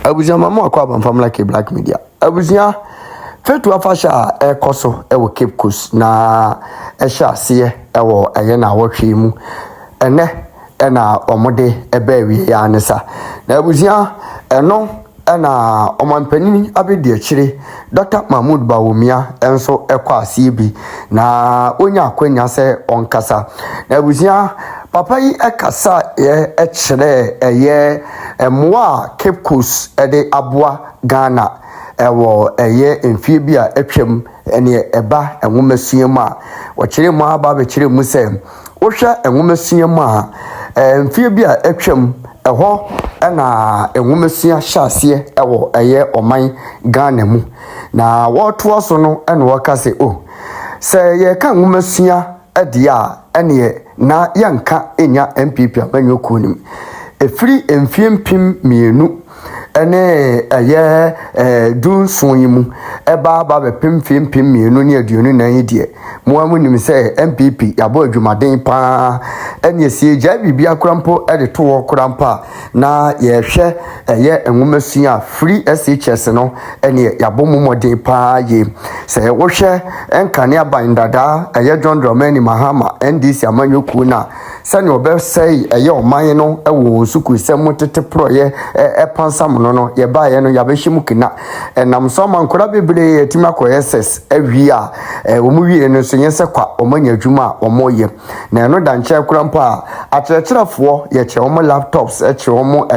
abusua mama akwa bamfam like black media abusua fetu afasha ekoso ewo Cape Coast na ehya ase ewo eye na wotwe mu ene na omode ebe wi ya nesa na abusua eno na omanpanini abedi akire Dr. Mahmoud Bawumia enso ekwa ase bi na onya akwanya se onkasa na abusua papa yi ekasa ye ekire eye emwa Cape Coast ede aboa Ghana ewo eye enfie bi a etwam ene eba enwomasuam a wokire mu aba be kire mu se wohwe enwomasuam a enfie bi a etwam eho na enwomasuam hyase ewo eye oman Ghana mu na woto so no ene wakase se ye ka enwomasuam ade a ene na yanka enya MPP amanyoku nim efiri enfie mpim mienu ene du sonyimu eba ba be pim mienu ne aduonu nan die mo amunim se MPP yabo adwumaden pa ene esie gya bibia krampo ede to wo krampa na ye hwe enwomasuan free SHS no ene yabo momoden pa ye se wo hwe enkane abandada John Dramani Mahama NDC amanyoku na sani obe say oman no ewo suku semu tete pro ye epansam no ye ba ye no yabehyimu kina enam so mankora bebre etima ko SS awi a omu wie no so yense kwa omanya adwuma omoye na eno danche kurampa akyerɛkyerɛfoɔ ye kye omo laptops kye omo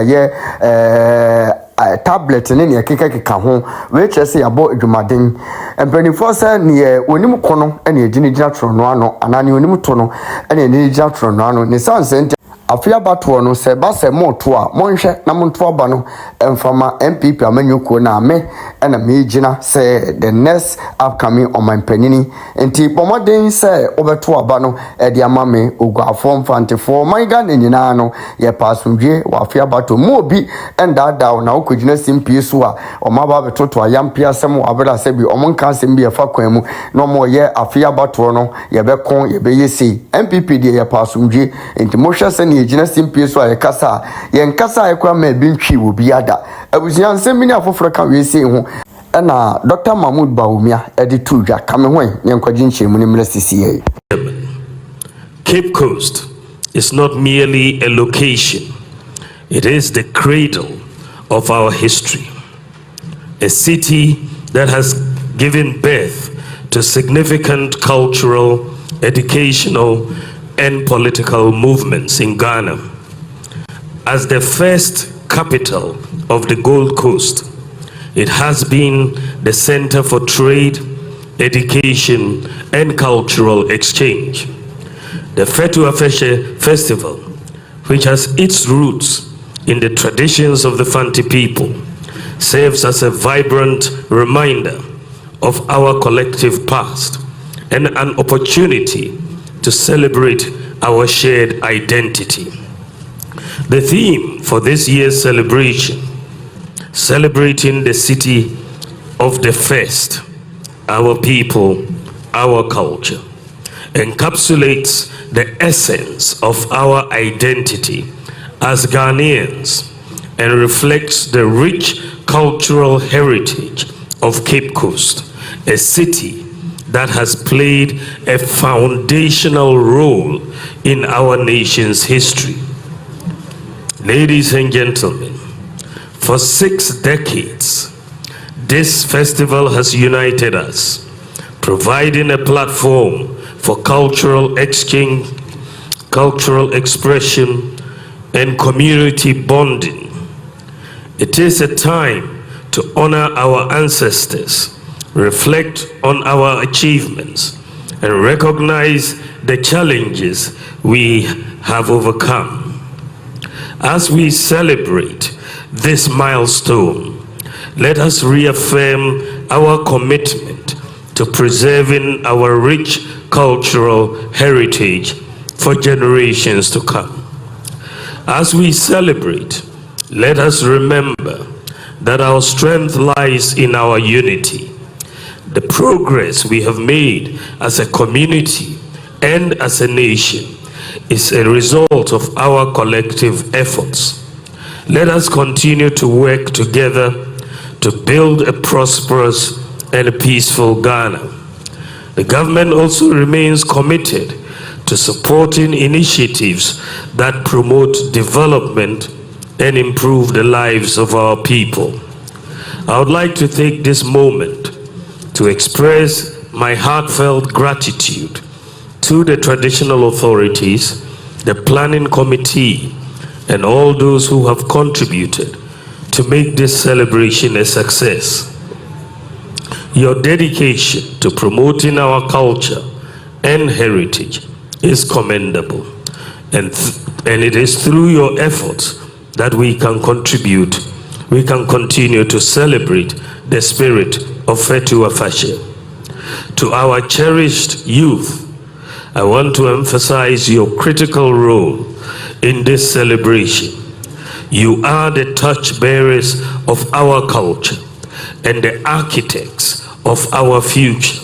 tablet ne keka ho we kyerɛ yabo adwumaden empanifo sɛ ne onim kono ene gina trono ano anane onim to no ene gina trono ano ne sanse afia bato no se ba se moto a monhwe na monto aba no emfama MPP amanyuko na me na me gina se the next upcoming oman panini enti pomoden se obeto aba no e de ama me oguafo mfantefo man ga na nyina no ye pasundwe wa afia bato mu obi enda da na okogina simpie so a omaba betoto ayampia asem abra se bi omonka asem bi efa kwan mu no mo ye afia bato no ye bekon ye beyesi MPP de ye pasundwe enti mohwe se ne gina simpie so a kasa yen kasa ekwa ma bi ntwi wo bi ada abusian semini afoforo ka we sei ho na Dr. Mahmoud Bawumia editu dwa kame ho yen kwaji nchemu ni mlesisi. Cape Coast is not merely a location, it is the cradle of our history, a city that has given birth to significant cultural, educational and political movements in Ghana. As the first capital of the Gold Coast, it has been the center for trade, education and cultural exchange. The Fetu Afeshe Festival, which has its roots in the traditions of the Fanti people, serves as a vibrant reminder of our collective past and an opportunity to celebrate our shared identity. The theme for this year's celebration, celebrating the city of the first, our people, our culture, encapsulates the essence of our identity as Ghanaians and reflects the rich cultural heritage of Cape Coast, a city that has played a foundational role in our nation's history. Ladies and gentlemen, for 6 decades, this festival has united us, providing a platform for cultural exchange, cultural expression, and community bonding. It is a time to honor our ancestors, reflect on our achievements, and recognize the challenges we have overcome. As we celebrate this milestone, let us reaffirm our commitment to preserving our rich cultural heritage for generations to come. As we celebrate, let us remember that our strength lies in our unity. The progress we have made as a community and as a nation is a result of our collective efforts. Let us continue to work together to build a prosperous and a peaceful Ghana. The government also remains committed to supporting initiatives that promote development and improve the lives of our people. I would like to take this moment to express my heartfelt gratitude to the traditional authorities, the planning committee, and all those who have contributed to make this celebration a success. Your dedication to promoting our culture and heritage is commendable, and it is through your efforts that we can continue to celebrate the spirit of Fetu Afashe. To our cherished youth, I want to emphasize your critical role in this celebration. You are the torchbearers of our culture and the architects of our future.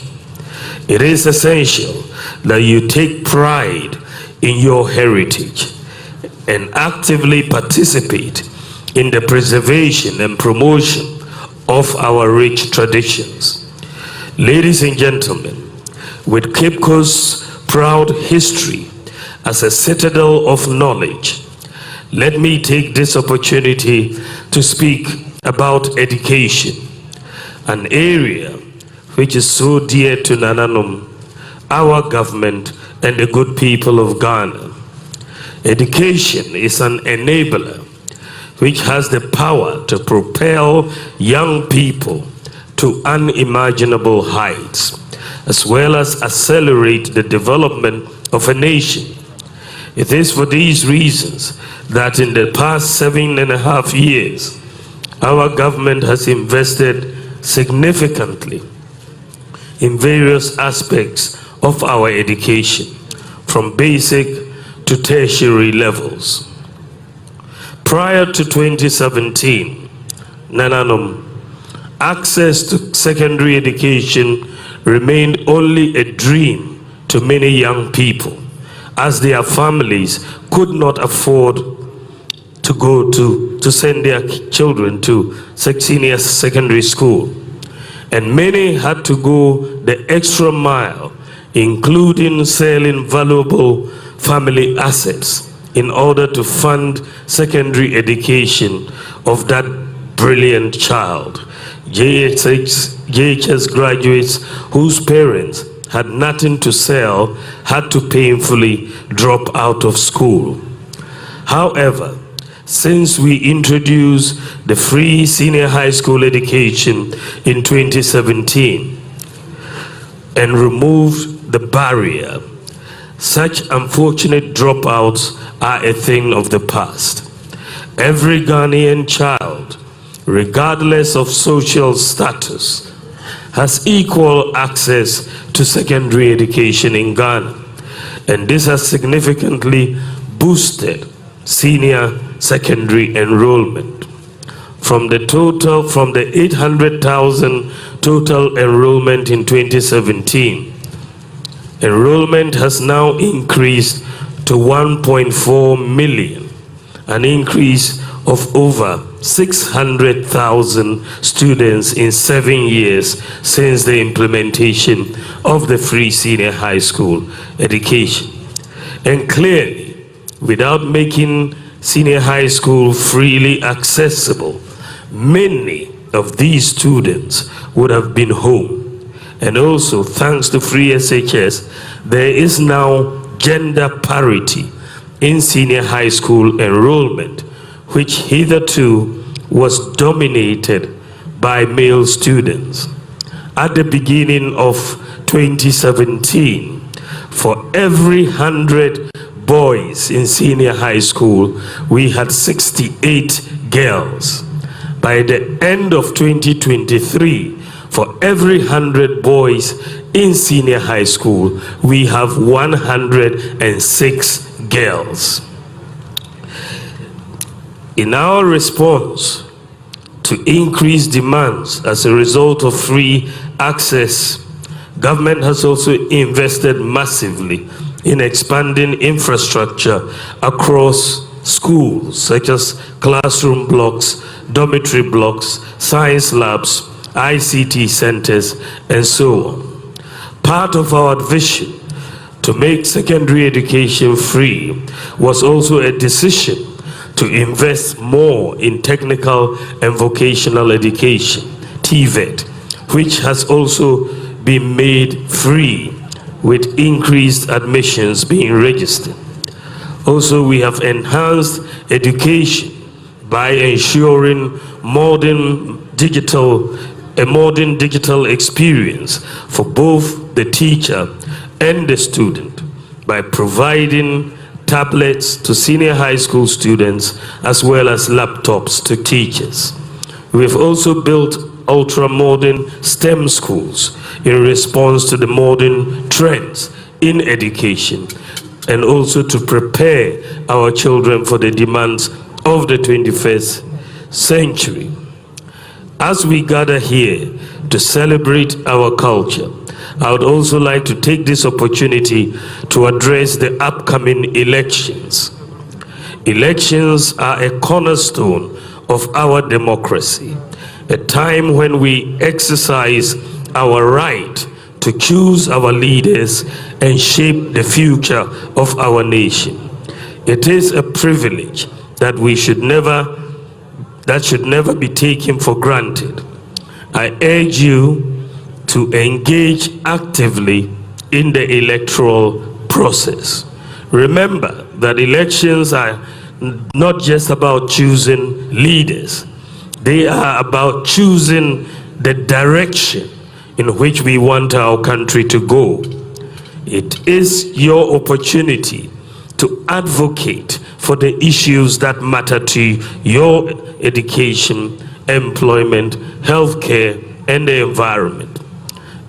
It is essential that you take pride in your heritage and actively participate in the preservation and promotion of our rich traditions. Ladies and gentlemen, with Cape Coast's proud history as a citadel of knowledge, let me take this opportunity to speak about education, an area which is so dear to Nananum, our government, and the good people of Ghana. Education is an enabler which has the power to propel young people to unimaginable heights, as well as accelerate the development of a nation. It is for these reasons that in the past 7.5 years, our government has invested significantly in various aspects of our education, from basic to tertiary levels. Prior to 2017, Nananum, access to secondary education remained only a dream to many young people, as their families could not afford to send their children to senior secondary school. And many had to go the extra mile, including selling valuable family assets in order to fund secondary education of that brilliant child. JHS graduates whose parents had nothing to sell had to painfully drop out of school. However, since we introduced the free senior high school education in 2017 and removed the barrier, such unfortunate dropouts are a thing of the past. Every Ghanaian child, regardless of social status, has equal access to secondary education in Ghana, and this has significantly boosted senior secondary enrollment. From the 800,000 total enrollment in 2017, enrollment has now increased to 1.4 million, an increase of over 600,000 students in 7 years since the implementation of the free senior high school education. And clearly, without making senior high school freely accessible, many of these students would have been home. And also, thanks to free SHS, there is now gender parity in senior high school enrollment, which hitherto was dominated by male students. At the beginning of 2017, for every 100 boys in senior high school, we had 68 girls. By the end of 2023, for every 100 boys in senior high school, we have 106 girls. In our response to increased demands as a result of free access, government has also invested massively in expanding infrastructure across schools such as classroom blocks, dormitory blocks, science labs, ICT centers, and so on. Part of our vision to make secondary education free was also a decision to invest more in technical and vocational education, TVET, which has also been made free with increased admissions being registered. Also, we have enhanced education by ensuring a modern digital experience for both the teacher and the student by providing tablets to senior high school students as well as laptops to teachers. We have also built ultra-modern STEM schools in response to the modern trends in education and also to prepare our children for the demands of the 21st century. As we gather here to celebrate our culture, I would also like to take this opportunity to address the upcoming elections. Elections are a cornerstone of our democracy, a time when we exercise our right to choose our leaders and shape the future of our nation. It is a privilege that should never be taken for granted. I urge you to engage actively in the electoral process. Remember that elections are not just about choosing leaders. They are about choosing the direction in which we want our country to go. It is your opportunity to advocate for the issues that matter to your education, employment, healthcare, and the environment.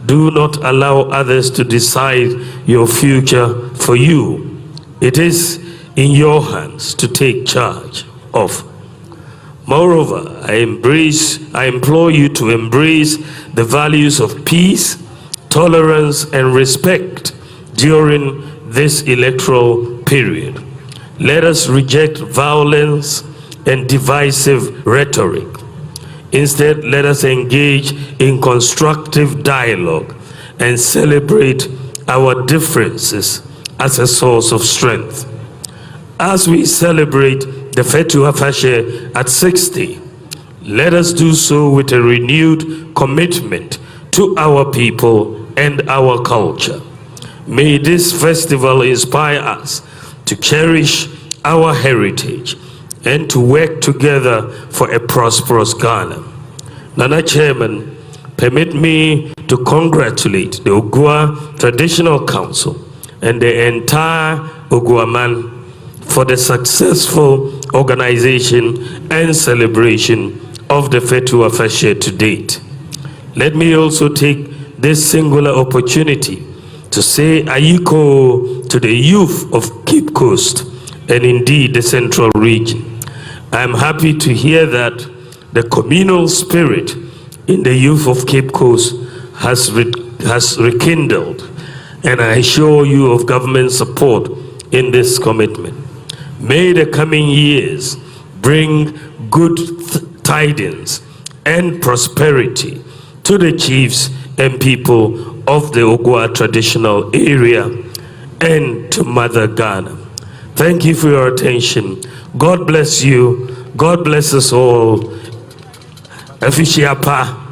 Do not allow others to decide your future for you. It is in your hands to take charge of. Moreover, I implore you to embrace the values of peace, tolerance, and respect during this electoral period. Let us reject violence and divisive rhetoric. Instead, let us engage in constructive dialogue and celebrate our differences as a source of strength. As we celebrate the Fetu Afashe at 60, let us do so with a renewed commitment to our people and our culture. May this festival inspire us to cherish our heritage and to work together for a prosperous Ghana. Nana Chairman, permit me to congratulate the Ogua Traditional Council and the entire Oguaman for the successful organization and celebration of the Fetu Afashe to date. Let me also take this singular opportunity to say Ayiko to the youth of Cape Coast and indeed the Central Region. I am happy to hear that the communal spirit in the youth of Cape Coast has rekindled, and I assure you of government support in this commitment. May the coming years bring good tidings and prosperity to the chiefs and people of the Ogua traditional area and to Mother Ghana. Thank you for your attention. God bless you. God bless us all. Afishiapa.